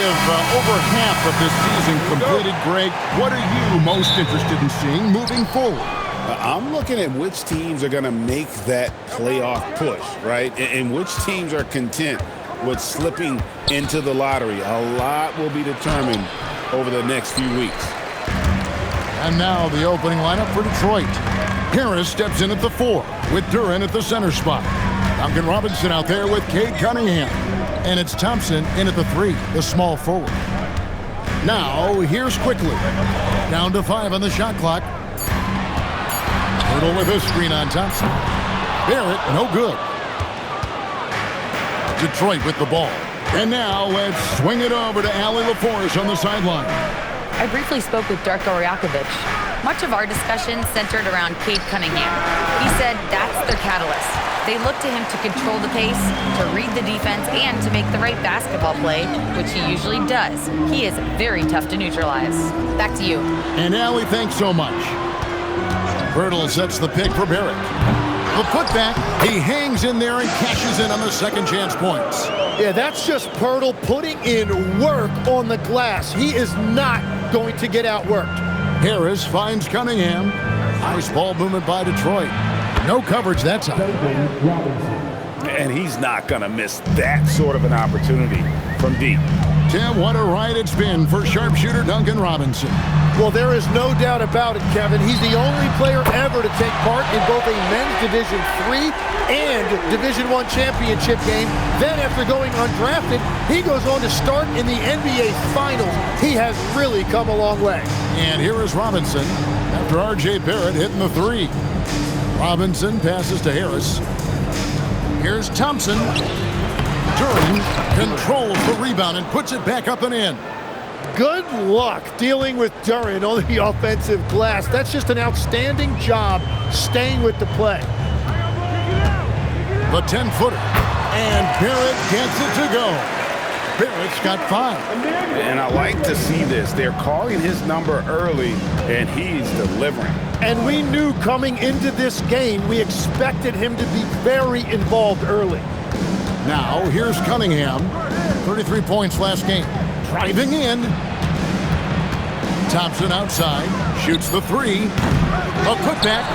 have over half of this season completed, Greg. What are you most interested in seeing moving forward? I'm looking at which teams are going to make that playoff push, right? And which teams are content with slipping into the lottery. A lot will be determined over the next few weeks. And now the opening lineup for Detroit. Harris steps in at the 4 with Duren at the center spot. Duncan Robinson out there with Cade Cunningham. And it's Thompson in at the 3, the small forward. Now, here's Quickly. Down to 5 on the shot clock. Hurdle with a screen on Thompson. Barrett, no good. Detroit with the ball. And now let's swing it over to Allie LaForce on the sideline. I briefly spoke with Darko Rajakovic. Much of our discussion centered around Cade Cunningham. He said that's their catalyst. They look to him to control the pace, to read the defense, and to make the right basketball play, which he usually does. He is very tough to neutralize. Back to you. And Allie, thanks so much. Bertle sets the pick for Barrett. The putback, he hangs in there and cashes in on the second chance points. Yeah, that's just Pirtle putting in work on the glass. He is not going to get outworked. Harris finds Cunningham. Nice ball movement by Detroit. No coverage that time. And he's not going to miss that sort of an opportunity from deep. Tim, what a ride it's been for sharpshooter Duncan Robinson. Well, there is no doubt about it, Kevin. He's the only player ever to take part in both a men's Division III and Division I championship game. Then, after going undrafted, he goes on to start in the NBA Finals. He has really come a long way. And here is Robinson after R.J. Barrett hitting the 3. Robinson passes to Harris. Here's Thompson. Duren controls the rebound and puts it back up and in. Good luck dealing with Duren on the offensive glass. That's just an outstanding job staying with the play. The 10-footer. And Barrett gets it to go. Barrett's got 5. And I like to see this. They're calling his number early, and he's delivering. And we knew coming into this game, we expected him to be very involved early. Now, here's Cunningham. 33 points last game. Driving in. Thompson outside. Shoots the 3. A putback.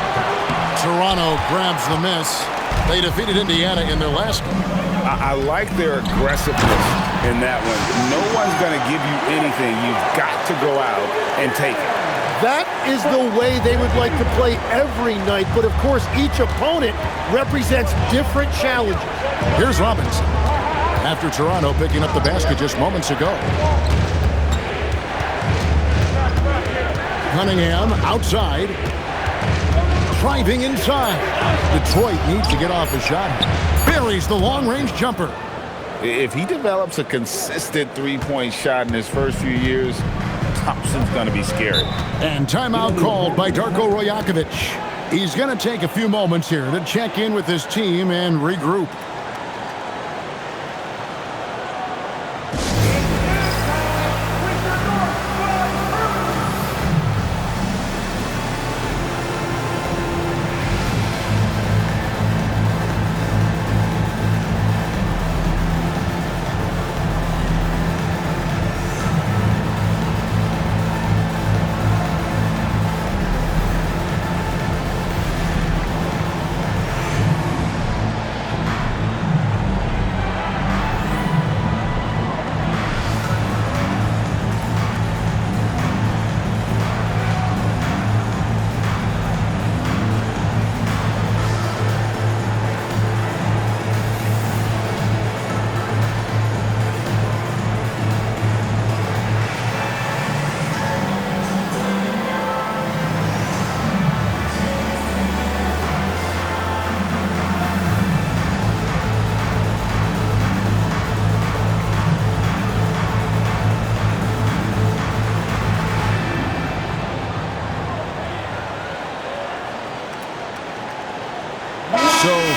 Toronto grabs the miss. They defeated Indiana in their last game. I like their aggressiveness in that one. No one's going to give you anything. You've got to go out and take it. That is the way they would like to play every night. But, of course, each opponent represents different challenges. Here's Robinson. After Toronto picking up the basket just moments ago. Cunningham outside. Driving inside. Detroit needs to get off a shot. Buries the long-range jumper. If he develops a consistent three-point shot in his first few years, Thompson's going to be scary. And timeout called by Darko Rajakovic. He's going to take a few moments here to check in with his team and regroup.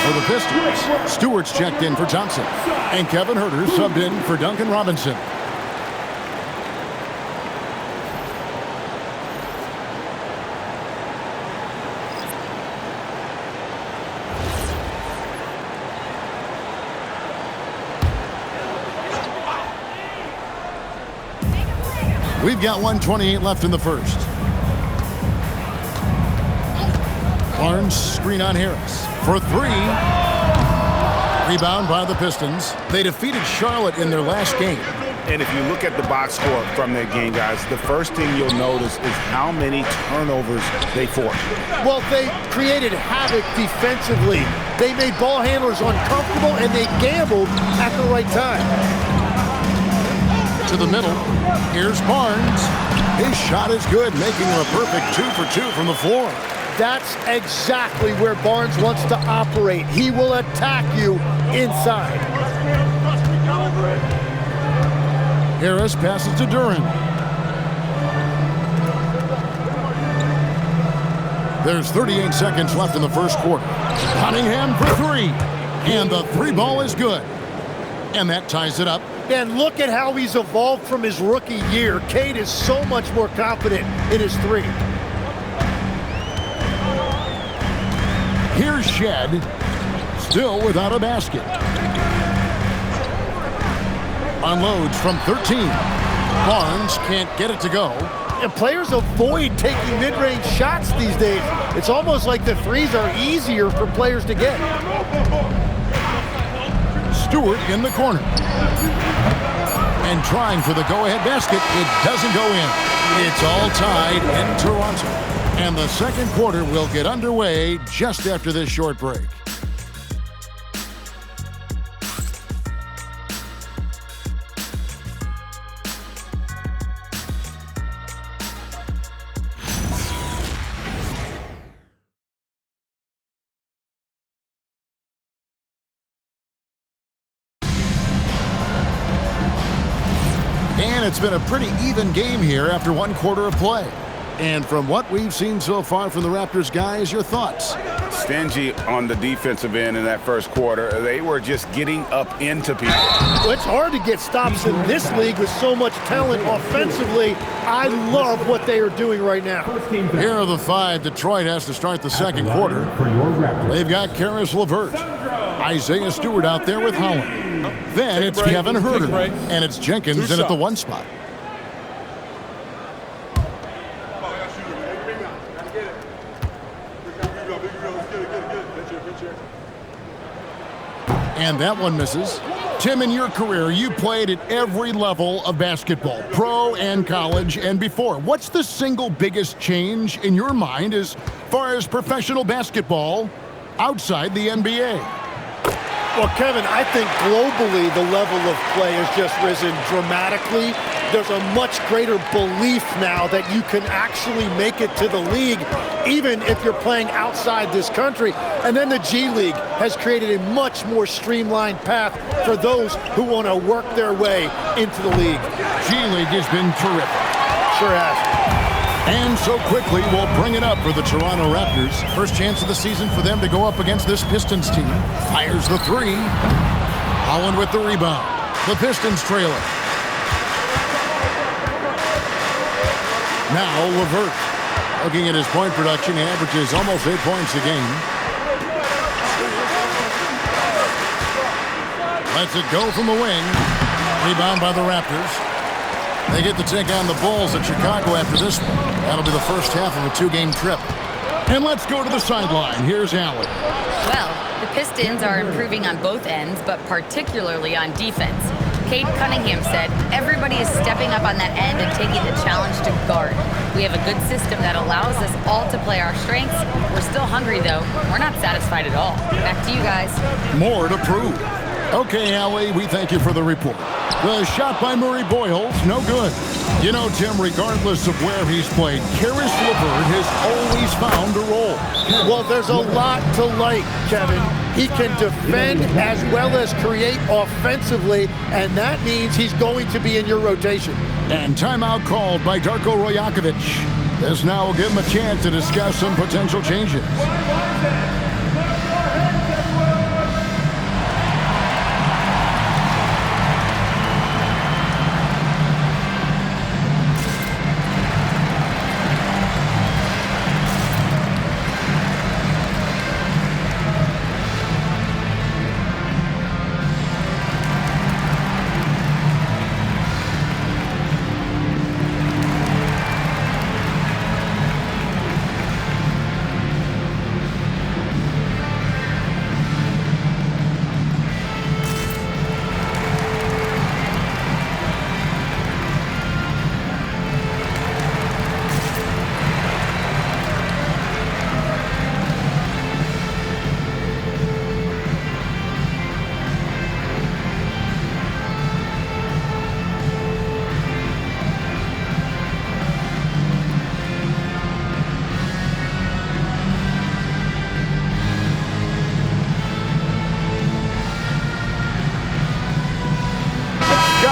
For the Pistons, Stewart's checked in for Thompson, and Kevin Huerter subbed in for Duncan Robinson. We've got 1:28 left in the first. Barnes screen on Harris for three. Rebound by the Pistons. They defeated Charlotte in their last game. And if you look at the box score from that game, guys, the first thing you'll notice is how many turnovers they forced. Well, they created havoc defensively. They made ball handlers uncomfortable, and they gambled at the right time. To the middle. Here's Barnes. His shot is good, making him a perfect 2 for 2 from the floor. That's exactly where Barnes wants to operate. He will attack you inside. Harris passes to Duren. There's 38 seconds left in the first quarter. Cunningham for three. And the three ball is good. And that ties it up. And look at how he's evolved from his rookie year. Cade is so much more confident in his three. Here's Shed. Still without a basket. Unloads from 13. Barnes can't get it to go. And players avoid taking mid-range shots these days. It's almost like the threes are easier for players to get. Stewart in the corner. And trying for the go-ahead basket. It doesn't go in. It's all tied in Toronto. And the second quarter will get underway just after this short break. And it's been a pretty even game here after one quarter of play. And from what we've seen so far from the Raptors guys, your thoughts? Stingy on the defensive end in that first quarter. They were just getting up into people. Well, it's hard to get stops in this league with so much talent offensively. I love what they are doing right now. Here are the five Detroit has to start the second quarter. They've got Karis LeVert, Isaiah Stewart out there with Holland. Then it's Kevin Huerter, and it's Jenkins in at the one spot. And that one misses. Tim, in your career, you played at every level of basketball, pro and college and before. What's the single biggest change in your mind as far as professional basketball outside the NBA? Well, Kevin, I think globally the level of play has just risen dramatically. There's a much greater belief now that you can actually make it to the league, even if you're playing outside this country. And then the G League has created a much more streamlined path for those who want to work their way into the league. G League has been terrific. Sure has. And so quickly, we'll bring it up for the Toronto Raptors. First chance of the season for them to go up against this Pistons team. Fires the three. Holland with the rebound. The Pistons trail it. Now LeVert. Looking at his point production, he averages almost 8 points a game. Lets it go from the wing. Rebound by the Raptors. They get to take on the Bulls at Chicago after this one. That'll be the first half of a two-game trip. And let's go to the sideline. Here's Allen. Well, the Pistons are improving on both ends, but particularly on defense. Cade Cunningham said, everybody is stepping up on that end and taking the challenge to guard. We have a good system that allows us all to play our strengths. We're still hungry, though. We're not satisfied at all. Back to you guys. More to prove. Okay, Allie, we thank you for the report. The shot by Murray Boyles, no good. You know, Tim, regardless of where he's played, Karis LeVert has always found a role. Well, there's a lot to like, Kevin. He can defend as well as create offensively, and that means he's going to be in your rotation. And timeout called by Darko Rajakovic. This now will give him a chance to discuss some potential changes.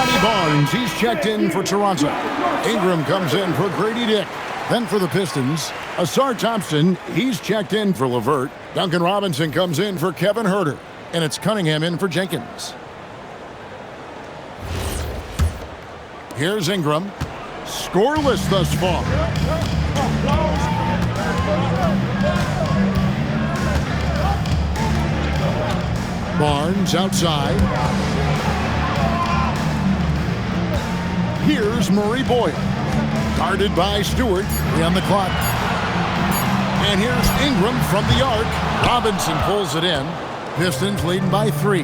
Scotty Barnes, he's checked in for Toronto. Ingram comes in for Grady Dick. Then for the Pistons, Asar Thompson, he's checked in for LeVert. Duncan Robinson comes in for Kevin Huerter. And it's Cunningham in for Jenkins. Here's Ingram. Scoreless thus far. Barnes outside. Here's Murray Boyle. Guarded by Stewart. 3 on the clock. And here's Ingram from the arc. Robinson pulls it in. Pistons leading by 3.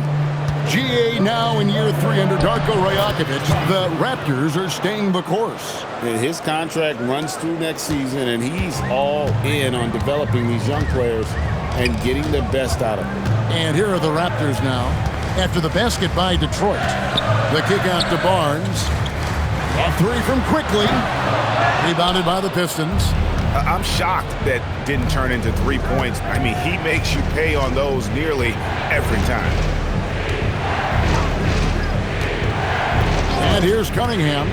GA now in year 3 under Darko Rajakovic. The Raptors are staying the course. His contract runs through next season, and he's all in on developing these young players and getting the best out of them. And here are the Raptors now. After the basket by Detroit. The kick out to Barnes. A 3 from Quickly. Rebounded by the Pistons. I'm shocked that didn't turn into 3 points. I mean, he makes you pay on those nearly every time. And here's Cunningham.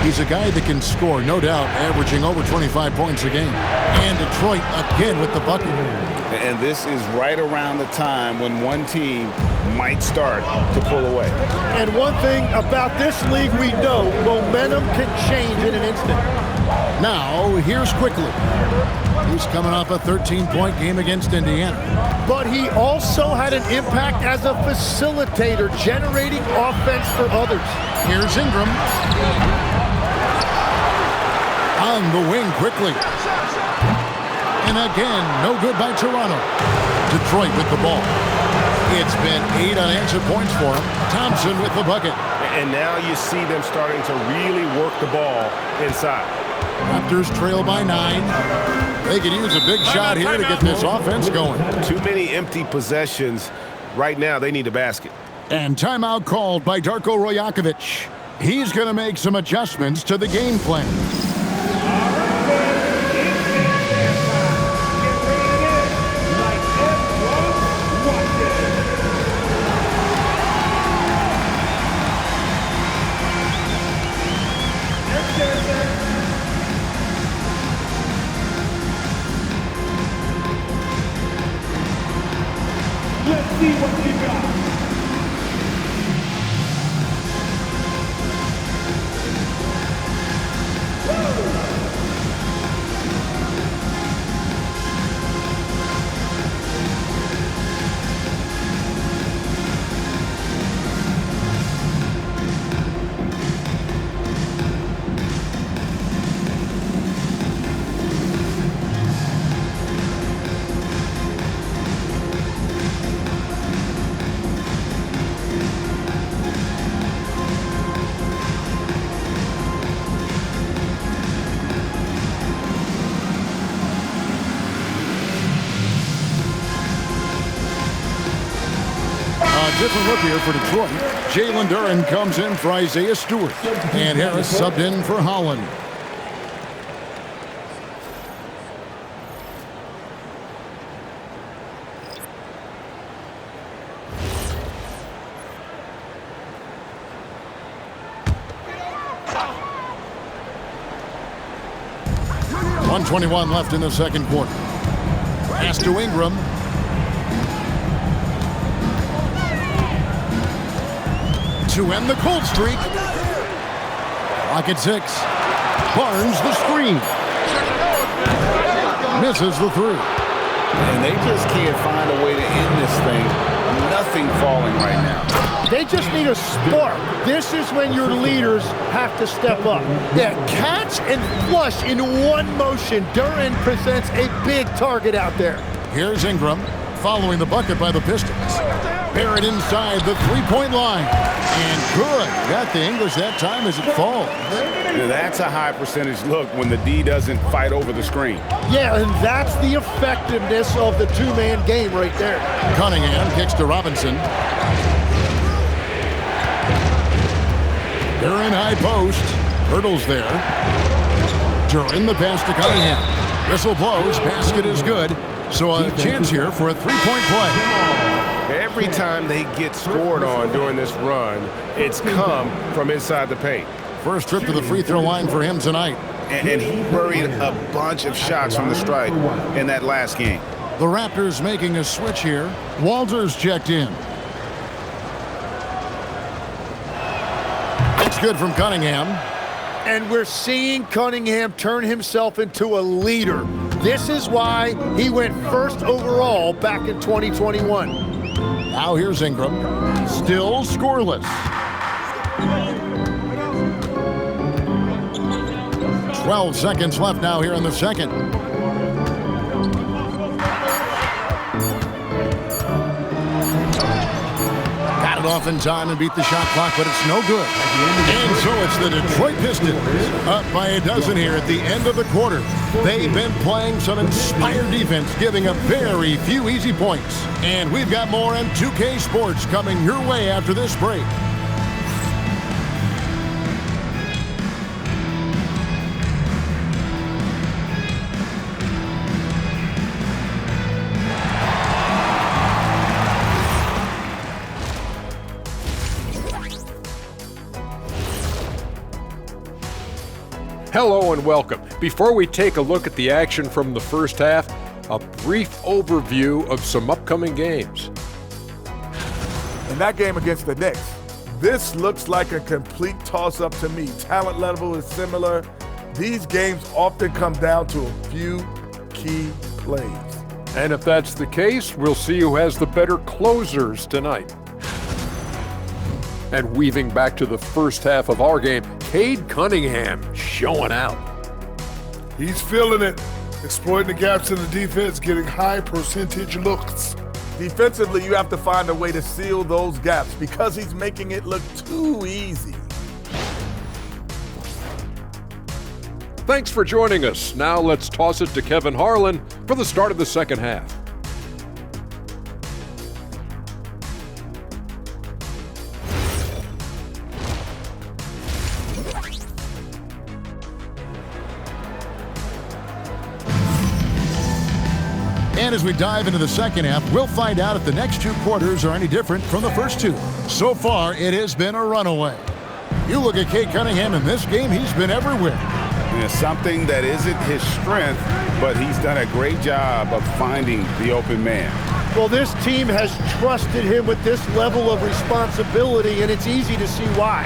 He's a guy that can score, no doubt, averaging over 25 points a game. And Detroit again with the bucket. And this is right around the time when one team might start to pull away. And one thing about this league we know, momentum can change in an instant. Now, here's Quickly. He's coming off a 13-point game against Indiana. But he also had an impact as a facilitator, generating offense for others. Here's Ingram. On the wing Quickly. And again, no good by Toronto. Detroit with the ball. It's been 8 unanswered points for him. Thompson with the bucket. And now you see them starting to really work the ball inside. Raptors trail by 9. They could use a big shot here to get this offense going. Too many empty possessions. Right now, they need a basket. And timeout called by Darko Rajakovic. He's going to make some adjustments to the game plan. Let's see what we got. Different look here for Detroit. Jalen Duren comes in for Isaiah Stewart. And Harris subbed in for Holland. .121 left in the second quarter. Pass to Ingram. To end the cold streak. Clock at 6. Barnes the screen. Misses the 3. And they just can't find a way to end this thing. Nothing falling right now. They just need a spark. This is when your leaders have to step up. Yeah, catch and flush in one motion. Duren presents a big target out there. Here's Ingram following the bucket by the Pistons. Barrett inside the three-point line. And good. Got the English that time as it falls. That's a high percentage look when the D doesn't fight over the screen. Yeah, and that's the effectiveness of the two-man game right there. Cunningham kicks to Robinson. They're in high post. Hurdles there. During the pass to Cunningham. Whistle blows. Basket is good. So a chance here for a three-point play. Every time they get scored on during this run, it's come from inside the paint. First trip to the free throw line for him tonight. And he buried a bunch of shots from the stripe in that last game. The Raptors making a switch here. Walters checked in. It's good from Cunningham. And we're seeing Cunningham turn himself into a leader. This is why he went first overall back in 2021. Now here's Ingram. Still scoreless. 12 seconds left now here in the second. Got it off in time and beat the shot clock, but it's no good. And so it's the Detroit Pistons up by a dozen here at the end of the quarter. They've been playing some inspired defense, giving up very few easy points. And we've got more on 2K Sports coming your way after this break. Hello and welcome. Before we take a look at the action from the first half, a brief overview of some upcoming games. In that game against the Knicks, this looks like a complete toss-up to me. Talent level is similar. These games often come down to a few key plays. And if that's the case, we'll see who has the better closers tonight. And weaving back to the first half of our game, Cade Cunningham showing out. He's feeling it, exploiting the gaps in the defense, getting high percentage looks. Defensively, you have to find a way to seal those gaps because he's making it look too easy. Thanks for joining us. Now let's toss it to Kevin Harlan for the start of the second half. And as we dive into the second half, we'll find out if the next two quarters are any different from the first two. So far, it has been a runaway. You look at Cade Cunningham in this game, he's been everywhere. Something that isn't his strength, but he's done a great job of finding the open man. Well, this team has trusted him with this level of responsibility, and it's easy to see why.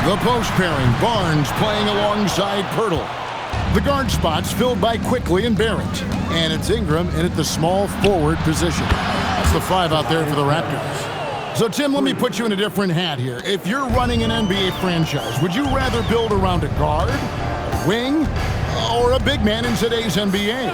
The post pairing, Barnes playing alongside Pirtle. The guard spots filled by Quickly and Barrett. And it's Ingram in at the small forward position. That's the five out there for the Raptors. So, Tim, let me put you in a different hat here. If you're running an NBA franchise, would you rather build around a guard, a wing, or a big man in today's NBA?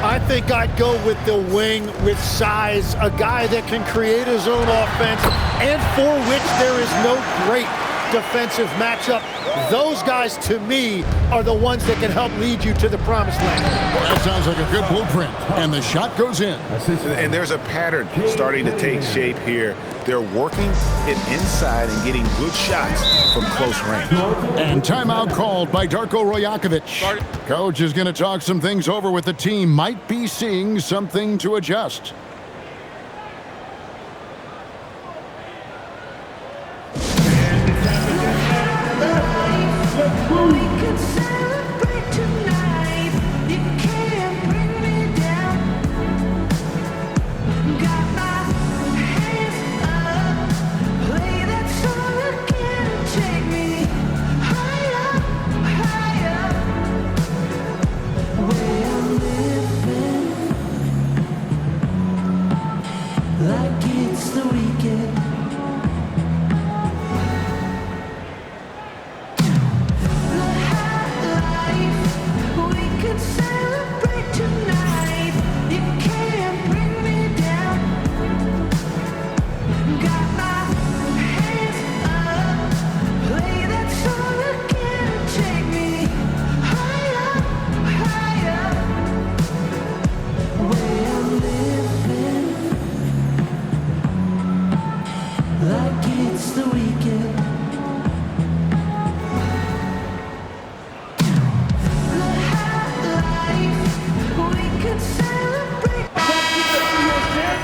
I think I'd go with the wing with size, a guy that can create his own offense and for which there is no great defensive matchup. Those guys, to me, are the ones that can help lead you to the promised land. That sounds like a good blueprint. And the shot goes in. And there's a pattern starting to take shape here. They're working it inside and getting good shots from close range. And timeout called by Darko Rajakovic. Coach is going to talk some things over with the team. Might be seeing something to adjust.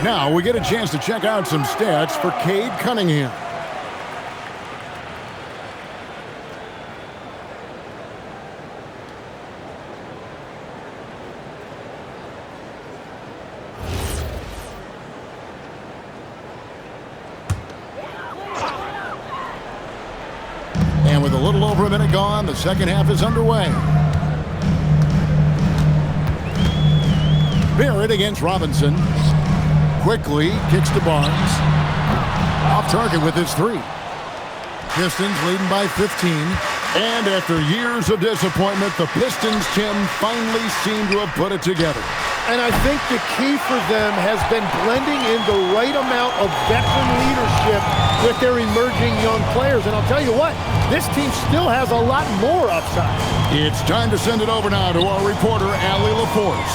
Now we get a chance to check out some stats for Cade Cunningham. And with a little over a minute gone, the second half is underway. Barrett against Robinson. Quickly kicks to Barnes. Off target with his three. Pistons leading by 15. And after years of disappointment, the Pistons, Tim, finally seem to have put it together. And I think the key for them has been blending in the right amount of veteran leadership with their emerging young players. And I'll tell you what, this team still has a lot more upside. It's time to send it over now to our reporter, Allie LaForce.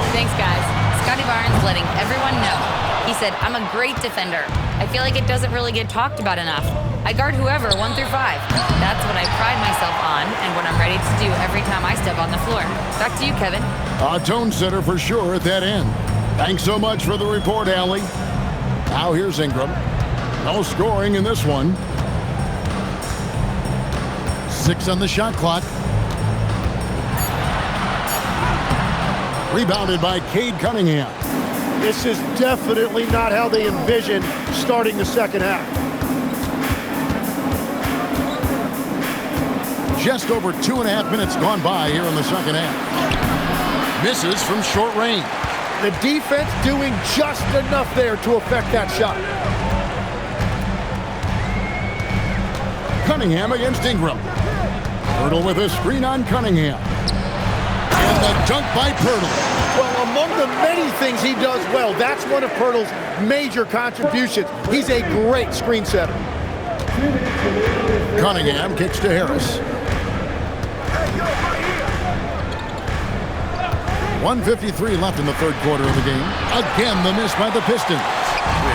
Thanks, guys. Scotty Barnes letting everyone know. He said, I'm a great defender. I feel like it doesn't really get talked about enough. I guard whoever, 1 through 5. That's what I pride myself on and what I'm ready to do every time I step on the floor. Back to you, Kevin. A tone setter for sure at that end. Thanks so much for the report, Allie. Now here's Ingram. No scoring in this one. 6 on the shot clock. Rebounded by Cade Cunningham. This is definitely not how they envisioned starting the second half. Just over 2.5 minutes gone by here in the second half. Misses from short range. The defense doing just enough there to affect that shot. Cunningham against Ingram. Pirtle with a screen on Cunningham. And the dunk by Pirtle. Well, among the many things he does well, that's one of Pirtle's major contributions. He's a great screen setter. Cunningham kicks to Harris. 1:53 left in the third quarter of the game. Again, the miss by the Pistons.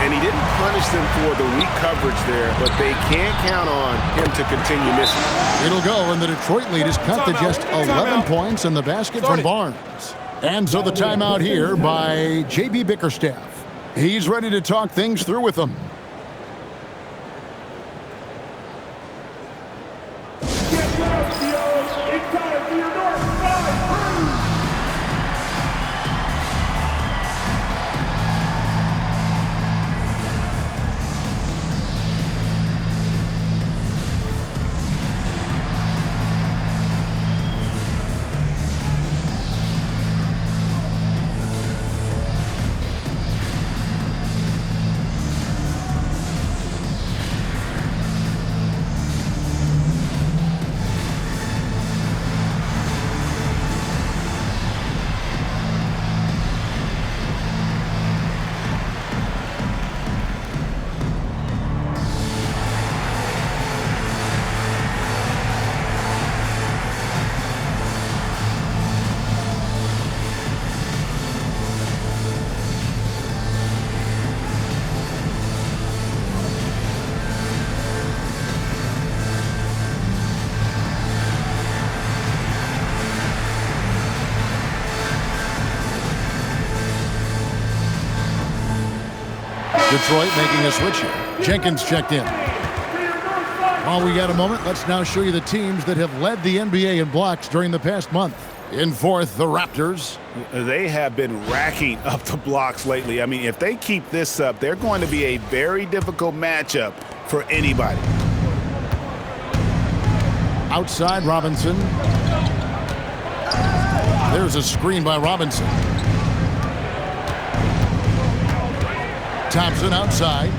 And he didn't punish them for the weak coverage there, but they can't count on him to continue missing. It'll go, and the Detroit lead is cut to just 11 points in the basket from Barnes. And so the timeout here by J.B. Bickerstaff. He's ready to talk things through with them. Get down, Steelers. It's time for your North Side Crew. Detroit making a switch here. Jenkins checked in. While we got a moment, let's now show you the teams that have led the NBA in blocks during the past month. In fourth, the Raptors. They have been racking up the blocks lately. I mean, if they keep this up, they're going to be a very difficult matchup for anybody. Outside, Robinson. There's a screen by Robinson. Thompson outside.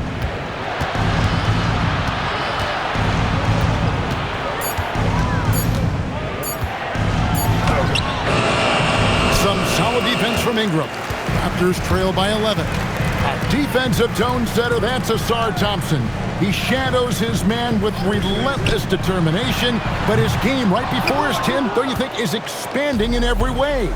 Some solid defense from Ingram. Raptors trail by 11. A defensive tone setter, that's Asar Thompson. He shadows his man with relentless determination, but his game right before his 10, don't you think, is expanding in every way?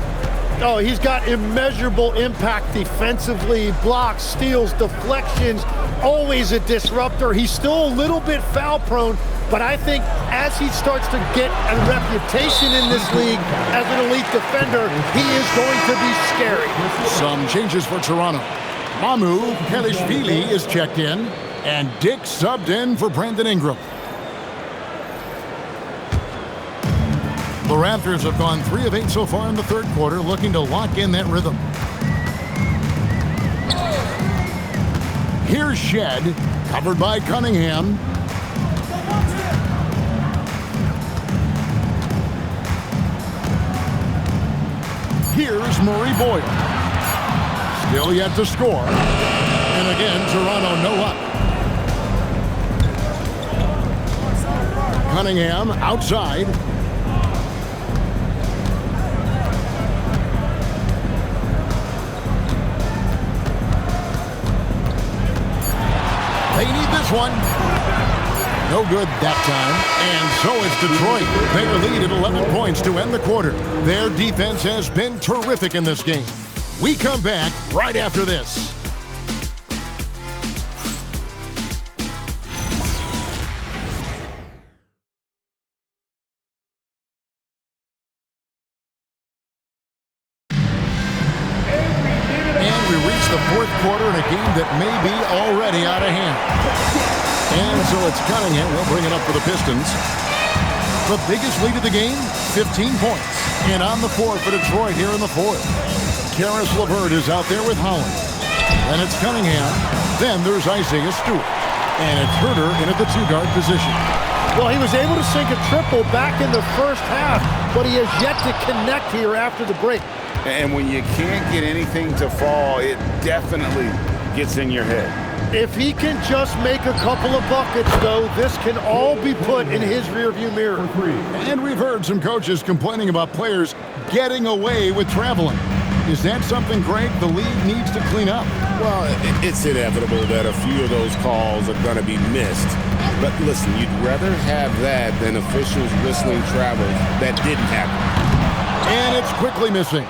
Oh, he's got immeasurable impact defensively, blocks, steals, deflections, always a disruptor. He's still a little bit foul prone, but I think as he starts to get a reputation in this league as an elite defender, he is going to be scary. Some changes for Toronto. Mamu Kelishvili is checked in, and Dick subbed in for Brandon Ingram. The Raptors have gone 3 of 8 so far in the third quarter, looking to lock in that rhythm. Here's Shed, covered by Cunningham. Here's Murray Boyle. Still yet to score. And again, Toronto no luck. Cunningham outside. They need this one. No good that time. And so it's Detroit. They lead at 11 points to end the quarter. Their defense has been terrific in this game. We come back right after this. And we reach the fourth quarter in a game that may be already out of hand. And so it's Cunningham. We'll bring it up for the Pistons. The biggest lead of the game, 15 points. And on the floor for Detroit here in the fourth. Karis LeVert is out there with Holland. Then it's Cunningham. Then there's Isaiah Stewart. And it's Herter in at the two-guard position. Well, he was able to sink a triple back in the first half, but he has yet to connect here after the break. And when you can't get anything to fall, it definitely gets in your head. If he can just make a couple of buckets, though, this can all be put in his rearview mirror. And we've heard some coaches complaining about players getting away with traveling. Is that something, Greg, the league needs to clean up? Well, it's inevitable that a few of those calls are going to be missed. But listen, you'd rather have that than officials whistling travel that didn't happen. And it's quickly missing.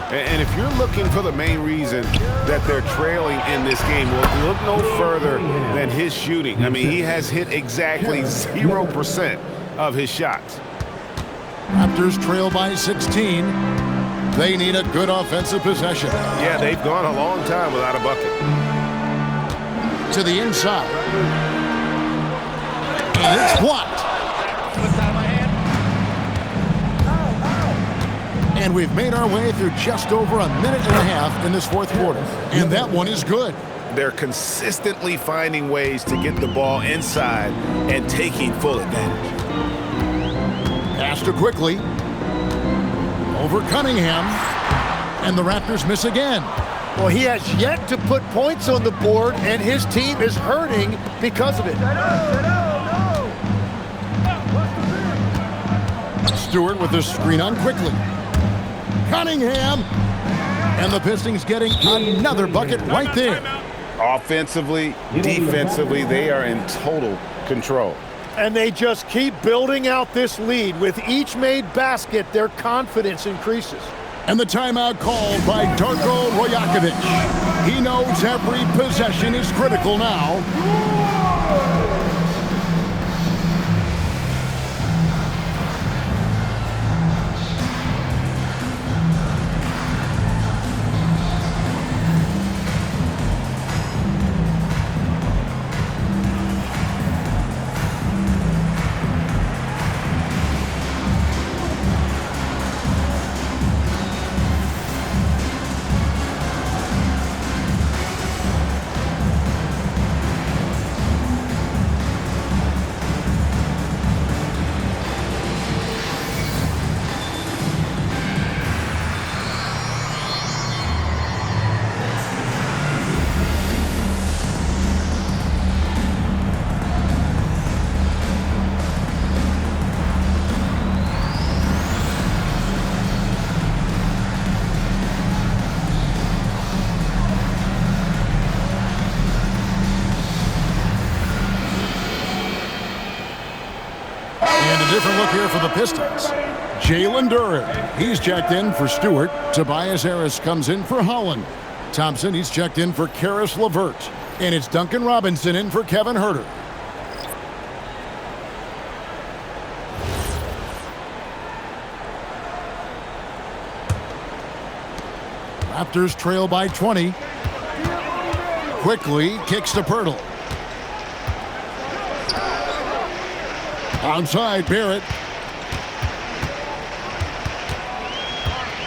And if you're looking for the main reason that they're trailing in this game, well, look no further than his shooting. I mean, he has hit exactly 0% of his shots. Raptors trail by 16. They need a good offensive possession. Yeah, they've gone a long time without a bucket. To the inside. And it's blocked. And we've made our way through just over a minute and a half in this fourth quarter. And that one is good. They're consistently finding ways to get the ball inside and taking full advantage. Pass to quickly. Over Cunningham. And the Raptors miss again. Well, he has yet to put points on the board, and his team is hurting because of it. Stewart with the screen on quickly. Cunningham. And the Pistons getting another bucket right there. Offensively, defensively, they are in total control. And they just keep building out this lead. With each made basket, their confidence increases. And the timeout called by Darko Rajakovic. He knows every possession is critical now. Different look here for the Pistons. Jalen Duren, he's checked in for Stewart. Tobias Harris comes in for Holland. Thompson, he's checked in for Karis LeVert. And it's Duncan Robinson in for Kevin Herter. Raptors trail by 20. Quickly kicks to Pirtle. Outside, Barrett.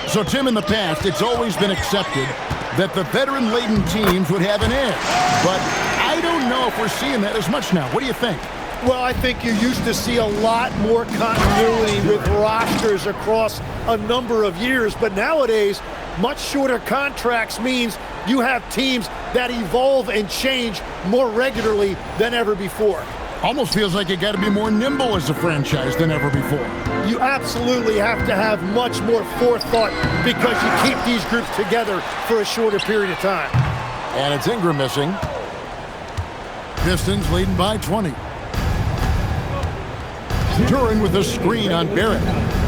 So, Tim, in the past, it's always been accepted that the veteran-laden teams would have an edge. But I don't know if we're seeing that as much now. What do you think? Well, I think you used to see a lot more continuity with rosters across a number of years. But nowadays, much shorter contracts means you have teams that evolve and change more regularly than ever before. Almost feels like you got to be more nimble as a franchise than ever before. You absolutely have to have much more forethought because you keep these groups together for a shorter period of time. And it's Ingram missing. Pistons leading by 20. Duren with a screen on Barrett.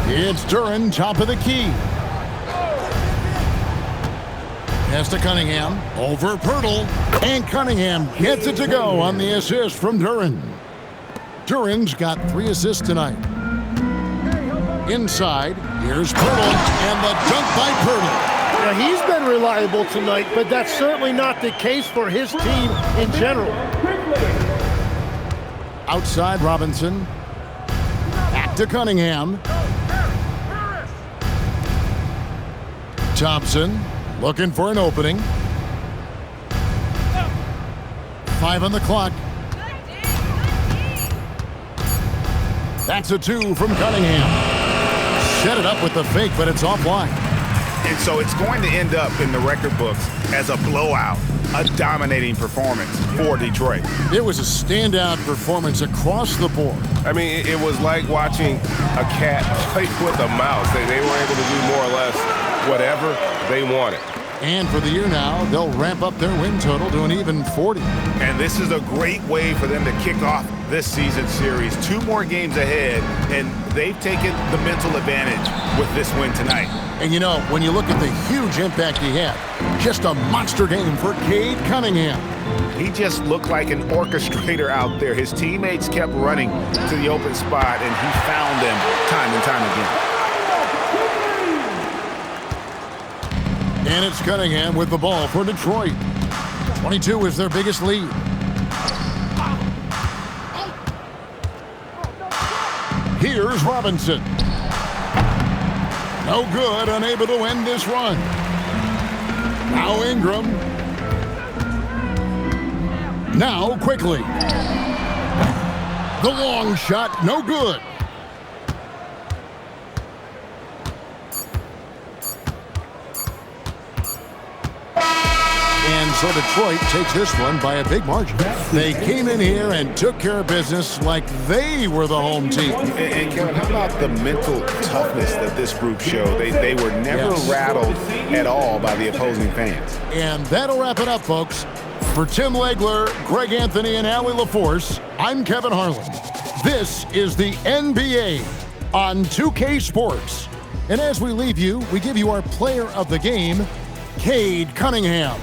It's Duren, top of the key. Pass to Cunningham. Over Pirtle. And Cunningham gets it to go on the assist from Duren. Duren's got 3 assists tonight. Inside, here's Pirtle, and the dunk by Pirtle. Now, he's been reliable tonight, but that's certainly not the case for his team in general. Outside, Robinson. Back to Cunningham. Thompson looking for an opening. 5 on the clock. That's a 2 from Cunningham. Set it up with the fake, but it's offline. And so it's going to end up in the record books as a blowout, a dominating performance for Detroit. It was a standout performance across the board. I mean, it was like watching a cat play with a mouse. They were able to do more or less whatever they wanted. And for the year now, they'll ramp up their win total to an even 40. And this is a great way for them to kick off this season series. 2 more games ahead, and they've taken the mental advantage with this win tonight. And you know, when you look at the huge impact he had, just a monster game for Cade Cunningham. He just looked like an orchestrator out there. His teammates kept running to the open spot, and he found them time and time again. And it's Cunningham with the ball for Detroit. 22 is their biggest lead. Here's Robinson. No good, unable to end this run. Now Ingram. Now quickly. The long shot, no good. And so Detroit takes this one by a big margin. They came in here and took care of business like they were the home team. And Kevin, how about the mental toughness that this group showed? They were never rattled at all by the opposing fans. And that'll wrap it up, folks. For Tim Legler, Greg Anthony, and Allie LaForce, I'm Kevin Harlan. This is the NBA on 2K Sports. And as we leave you, we give you our player of the game, Cade Cunningham.